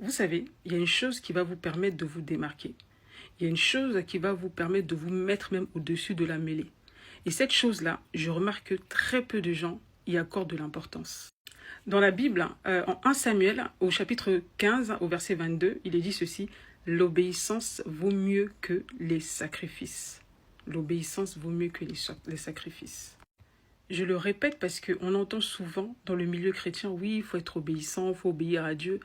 Vous savez, il y a une chose qui va vous permettre de vous démarquer. Il y a une chose qui va vous permettre de vous mettre même au-dessus de la mêlée. Et cette chose-là, je remarque que très peu de gens y accordent de l'importance. Dans la Bible, en 1 Samuel, au chapitre 15, au verset 22, il est dit ceci: l'obéissance vaut mieux que les sacrifices. L'obéissance vaut mieux que les sacrifices. Je le répète parce qu'on entend souvent dans le milieu chrétien, oui, il faut être obéissant, il faut obéir à Dieu.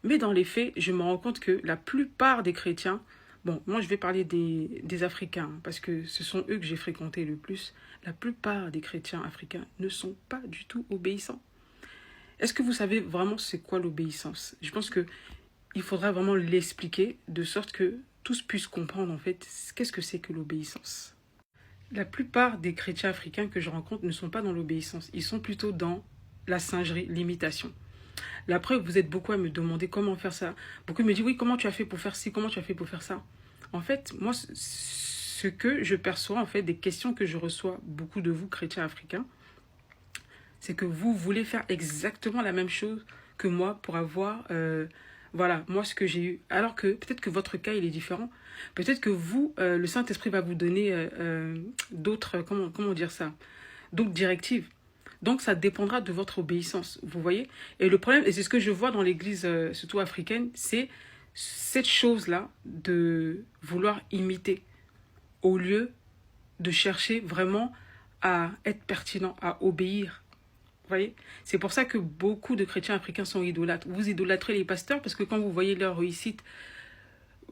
Mais dans les faits, je me rends compte que la plupart des chrétiens, bon, moi je vais parler des Africains, parce que ce sont eux que j'ai fréquenté le plus, la plupart des chrétiens africains ne sont pas du tout obéissants. Est-ce que vous savez vraiment c'est quoi l'obéissance? Je pense qu'il faudra vraiment l'expliquer de sorte que tous puissent comprendre en fait qu'est-ce que c'est que l'obéissance. La plupart des chrétiens africains que je rencontre ne sont pas dans l'obéissance, ils sont plutôt dans la singerie, l'imitation. La preuve, vous êtes beaucoup à me demander comment faire ça. Beaucoup me disent, oui, comment tu as fait pour faire ci, comment tu as fait pour faire ça. En fait, moi, ce que je perçois, en fait, des questions que je reçois beaucoup de vous, chrétiens africains, c'est que vous voulez faire exactement la même chose que moi pour avoir, voilà, moi ce que j'ai eu. Alors que peut-être que votre cas, il est différent. Peut-être que vous, le Saint-Esprit va vous donner d'autres, comment dire ça, d'autres directives. Donc, ça dépendra de votre obéissance, vous voyez. Et le problème, et c'est ce que je vois dans l'église, surtout africaine, c'est cette chose-là de vouloir imiter au lieu de chercher vraiment à être pertinent, à obéir. Vous voyez, c'est pour ça que beaucoup de chrétiens africains sont idolâtres. Vous idolâtrez les pasteurs parce que quand vous voyez leur réussite,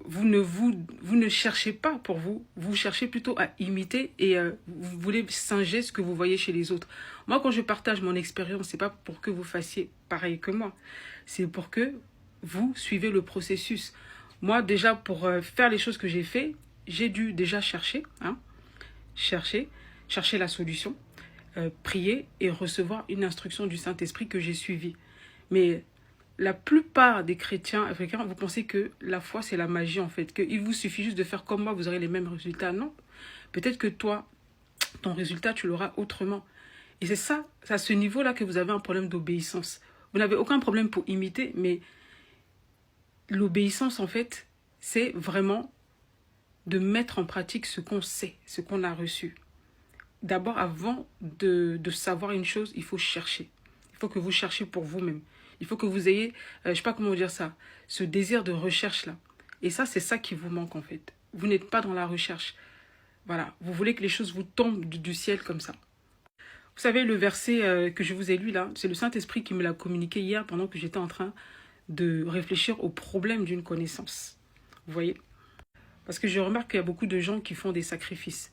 vous ne cherchez pas pour vous, vous cherchez plutôt à imiter et vous voulez singer ce que vous voyez chez les autres. Moi, quand je partage mon expérience, c'est pas pour que vous fassiez pareil que moi, c'est pour que vous suivez le processus. Moi, déjà, pour faire les choses que j'ai fait, j'ai dû déjà chercher, chercher la solution, prier et recevoir une instruction du Saint-Esprit que j'ai suivie. Mais la plupart des chrétiens africains, vous pensez que la foi, c'est la magie, en fait. Qu'il vous suffit juste de faire comme moi, vous aurez les mêmes résultats. Non. Peut-être que toi, ton résultat, tu l'auras autrement. Et c'est ça, c'est à ce niveau-là que vous avez un problème d'obéissance. Vous n'avez aucun problème pour imiter, mais l'obéissance, en fait, c'est vraiment de mettre en pratique ce qu'on sait, ce qu'on a reçu. D'abord, avant de savoir une chose, il faut chercher. Il faut que vous cherchiez pour vous-même. Il faut que vous ayez, je ne sais pas comment dire ça, ce désir de recherche-là. Et ça, c'est ça qui vous manque en fait. Vous n'êtes pas dans la recherche. Voilà, vous voulez que les choses vous tombent du ciel comme ça. Vous savez, le verset que je vous ai lu là, c'est le Saint-Esprit qui me l'a communiqué hier pendant que j'étais en train de réfléchir au problème d'une connaissance. Vous voyez? Parce que je remarque qu'il y a beaucoup de gens qui font des sacrifices.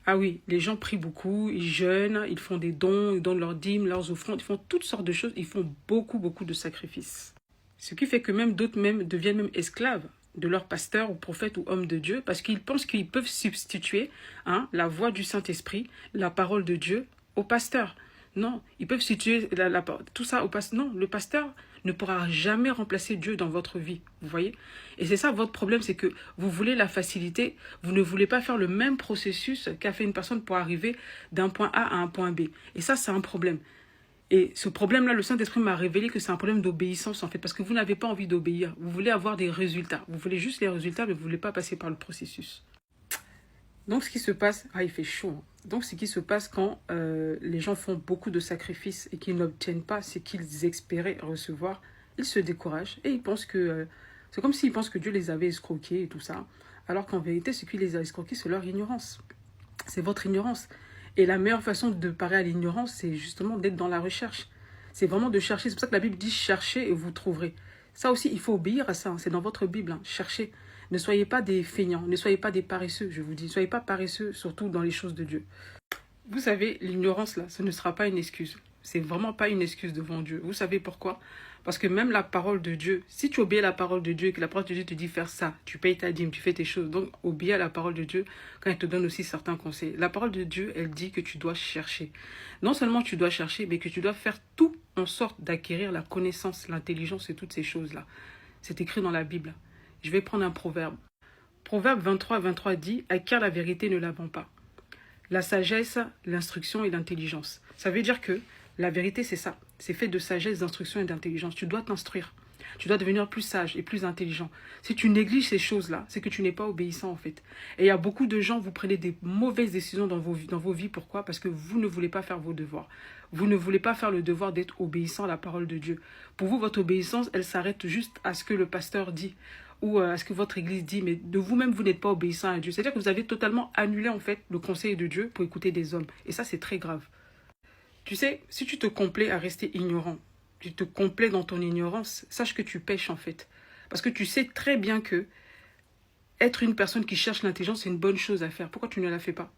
Ah oui, les gens prient beaucoup, ils jeûnent, ils font des dons, ils donnent leurs dîmes, leurs offrandes, ils font toutes sortes de choses, ils font beaucoup de sacrifices. Ce qui fait que même d'autres même deviennent même esclaves de leur pasteur ou prophète ou homme de Dieu parce qu'ils pensent qu'ils peuvent substituer la voix du Saint-Esprit, la parole de Dieu au pasteur. Non, ils peuvent substituer tout ça au pasteur. Non, le pasteur ne pourra jamais remplacer Dieu dans votre vie, vous voyez. Et c'est ça votre problème, c'est que vous voulez la facilité, vous ne voulez pas faire le même processus qu'a fait une personne pour arriver d'un point A à un point B. Et ça, c'est un problème. Et ce problème-là, le Saint-Esprit m'a révélé que c'est un problème d'obéissance, en fait, parce que vous n'avez pas envie d'obéir. Vous voulez avoir des résultats. Vous voulez juste les résultats, mais vous ne voulez pas passer par le processus. Donc, ce qui se passe... Ah, il fait chaud. Donc, ce qui se passe quand les gens font beaucoup de sacrifices et qu'ils n'obtiennent pas ce qu'ils espéraient recevoir, ils se découragent et ils pensent que... c'est comme s'ils pensent que Dieu les avait escroqués et tout ça. Alors qu'en vérité, ce qui les a escroqués, c'est leur ignorance. C'est votre ignorance. Et la meilleure façon de parer à l'ignorance, c'est justement d'être dans la recherche. C'est vraiment de chercher. C'est pour ça que la Bible dit « cherchez et vous trouverez ». Ça aussi, il faut obéir à ça. C'est dans votre Bible. Cherchez. Ne soyez pas des feignants. Ne soyez pas des paresseux, je vous dis. Ne soyez pas paresseux, surtout dans les choses de Dieu. Vous savez, l'ignorance, là, ce ne sera pas une excuse. C'est vraiment pas une excuse devant Dieu. Vous savez pourquoi? Parce que même la parole de Dieu, si tu obéis à la parole de Dieu et que la parole de Dieu te dit faire ça, tu payes ta dîme, tu fais tes choses. Donc, obéis à la parole de Dieu quand elle te donne aussi certains conseils. La parole de Dieu, elle dit que tu dois chercher. Non seulement tu dois chercher, mais que tu dois faire tout en sorte d'acquérir la connaissance, l'intelligence et toutes ces choses-là. C'est écrit dans la Bible. Je vais prendre un proverbe. Proverbe 23 dit « Acquiert la vérité, ne la vends pas. La sagesse, l'instruction et l'intelligence. » Ça veut dire que la vérité, c'est ça. C'est fait de sagesse, d'instruction et d'intelligence. Tu dois t'instruire. Tu dois devenir plus sage et plus intelligent. Si tu négliges ces choses-là, c'est que tu n'es pas obéissant en fait. Et il y a beaucoup de gens, vous prenez des mauvaises décisions dans vos vies. Pourquoi? Parce que vous ne voulez pas faire vos devoirs. Vous ne voulez pas faire le devoir d'être obéissant à la parole de Dieu. Pour vous, votre obéissance, elle s'arrête juste à ce que le pasteur dit ou à ce que votre église dit, mais de vous-même, vous n'êtes pas obéissant à Dieu. C'est-à-dire que vous avez totalement annulé en fait le conseil de Dieu pour écouter des hommes. Et ça, c'est très grave. Tu sais, si tu te complais à rester ignorant, tu te complais dans ton ignorance, sache que tu pèches en fait. Parce que tu sais très bien que être une personne qui cherche l'intelligence, c'est une bonne chose à faire. Pourquoi tu ne la fais pas?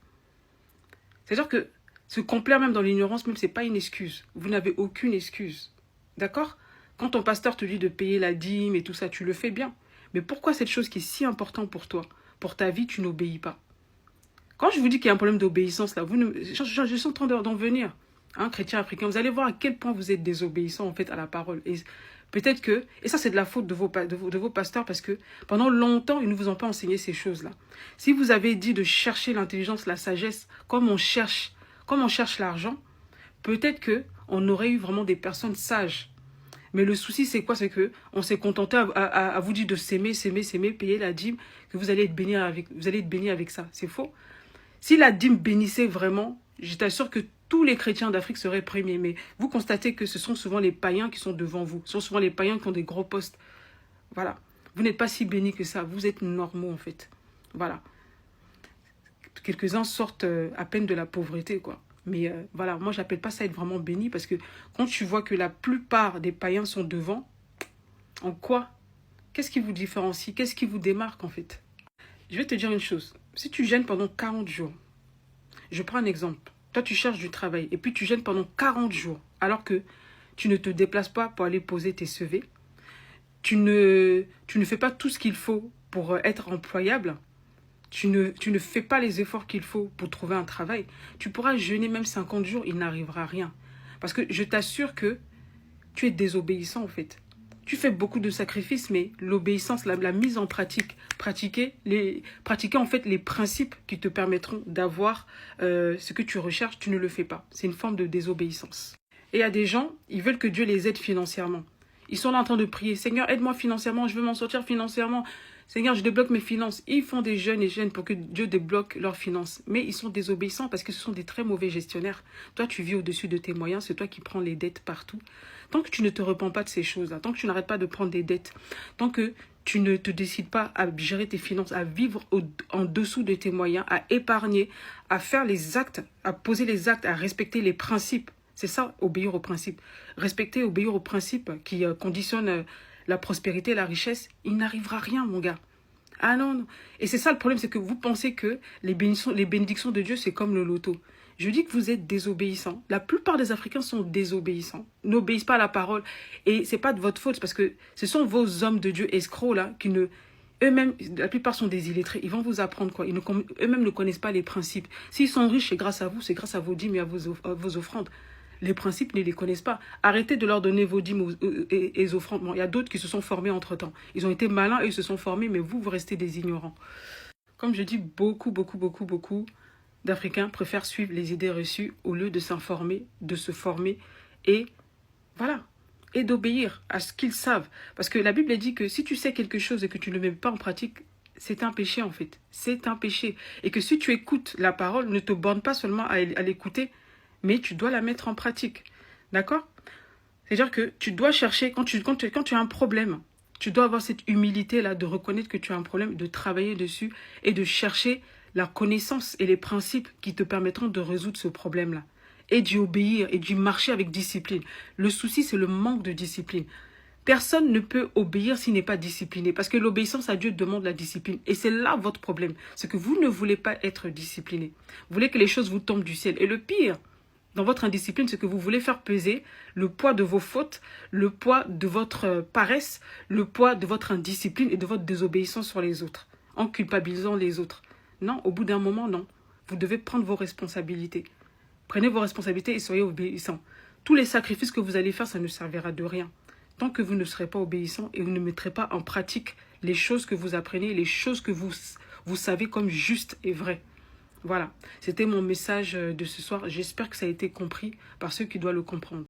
C'est-à-dire que se complaire même dans l'ignorance, même, c'est pas une excuse. Vous n'avez aucune excuse. D'accord? Quand ton pasteur te dit de payer la dîme et tout ça, tu le fais bien. Mais pourquoi cette chose qui est si importante pour toi, pour ta vie, tu n'obéis pas? Quand je vous dis qu'il y a un problème d'obéissance, là, je suis en train d'en venir. Hein, chrétiens africains, vous allez voir à quel point vous êtes désobéissants en fait à la parole. Et peut-être que, et ça c'est de la faute de vos pasteurs parce que pendant longtemps, ils ne vous ont pas enseigné ces choses-là. Si vous avez dit de chercher l'intelligence, la sagesse, comme on cherche l'argent, peut-être que on aurait eu vraiment des personnes sages. Mais le souci, c'est quoi? C'est que on s'est contenté à vous dire de s'aimer, payer la dîme, que vous allez être béni avec ça. C'est faux. Si la dîme bénissait vraiment, je t'assure que tous les chrétiens d'Afrique seraient premiers. Mais vous constatez que ce sont souvent les païens qui sont devant vous. Ce sont souvent les païens qui ont des gros postes. Voilà. Vous n'êtes pas si bénis que ça. Vous êtes normaux, en fait. Voilà. Quelques-uns sortent à peine de la pauvreté, quoi. Mais voilà, moi, je n'appelle pas ça être vraiment béni parce que quand tu vois que la plupart des païens sont devant, en quoi? Qu'est-ce qui vous différencie? Qu'est-ce qui vous démarque, en fait? Je vais te dire une chose. Si tu jeûnes pendant 40 jours, je prends un exemple. Toi, tu cherches du travail et puis tu jeûnes pendant 40 jours alors que tu ne te déplaces pas pour aller poser tes CV. Tu ne fais pas tout ce qu'il faut pour être employable. Tu ne fais pas les efforts qu'il faut pour trouver un travail. Tu pourras jeûner même 50 jours, il n'arrivera rien. Parce que je t'assure que tu es désobéissant en fait. Tu fais beaucoup de sacrifices, mais l'obéissance, la mise en pratique, pratiquer en fait les principes qui te permettront d'avoir ce que tu recherches, tu ne le fais pas. C'est une forme de désobéissance. Et il y a des gens, ils veulent que Dieu les aide financièrement. Ils sont là en train de prier, Seigneur, aide-moi financièrement, je veux m'en sortir financièrement. Seigneur, je débloque mes finances. Ils font des jeûnes et jeûnes pour que Dieu débloque leurs finances. Mais ils sont désobéissants parce que ce sont des très mauvais gestionnaires. Toi, tu vis au-dessus de tes moyens. C'est toi qui prends les dettes partout. Tant que tu ne te repens pas de ces choses-là, tant que tu n'arrêtes pas de prendre des dettes, tant que tu ne te décides pas à gérer tes finances, à vivre en dessous de tes moyens, à épargner, à faire les actes, à poser les actes, à respecter les principes. C'est ça, obéir aux principes. Respecter, obéir aux principes qui conditionnent la prospérité, la richesse, il n'arrivera rien, mon gars. Ah non, non. Et c'est ça le problème, c'est que vous pensez que les bénédictions de Dieu, c'est comme le loto. Je dis que vous êtes désobéissants. La plupart des Africains sont désobéissants, n'obéissent pas à la parole. Et c'est pas de votre faute, parce que ce sont vos hommes de Dieu escrocs, là, qui ne... Eux-mêmes, la plupart sont des illettrés. Ils vont vous apprendre quoi. Eux-mêmes ne connaissent pas les principes. S'ils sont riches, c'est grâce à vous, c'est grâce à vos dîmes et à vos offrandes. Les principes, ne les connaissent pas. Arrêtez de leur donner vos dîmes et offrandes. Bon, il y a d'autres qui se sont formés entre-temps. Ils ont été malins et ils se sont formés, mais vous restez des ignorants. Comme je dis, beaucoup d'Africains préfèrent suivre les idées reçues au lieu de s'informer, de se former et voilà, et d'obéir à ce qu'ils savent. Parce que la Bible dit que si tu sais quelque chose et que tu ne le mets pas en pratique, c'est un péché en fait. C'est un péché. Et que si tu écoutes la parole, ne te borne pas seulement à l'écouter, mais tu dois la mettre en pratique. D'accord? C'est-à-dire que tu dois chercher, quand tu as un problème, tu dois avoir cette humilité-là de reconnaître que tu as un problème, de travailler dessus et de chercher la connaissance et les principes qui te permettront de résoudre ce problème-là. Et d'y obéir et d'y marcher avec discipline. Le souci, c'est le manque de discipline. Personne ne peut obéir s'il n'est pas discipliné. Parce que l'obéissance à Dieu demande la discipline. Et c'est là votre problème. C'est que vous ne voulez pas être discipliné. Vous voulez que les choses vous tombent du ciel. Et le pire, dans votre indiscipline, c'est que vous voulez faire peser le poids de vos fautes, le poids de votre paresse, le poids de votre indiscipline et de votre désobéissance sur les autres, en culpabilisant les autres. Non, au bout d'un moment, non. Vous devez prendre vos responsabilités. Prenez vos responsabilités et soyez obéissants. Tous les sacrifices que vous allez faire, ça ne servira de rien. Tant que vous ne serez pas obéissant et vous ne mettrez pas en pratique les choses que vous apprenez, les choses que vous savez comme justes et vraies. Voilà, c'était mon message de ce soir. J'espère que ça a été compris par ceux qui doivent le comprendre.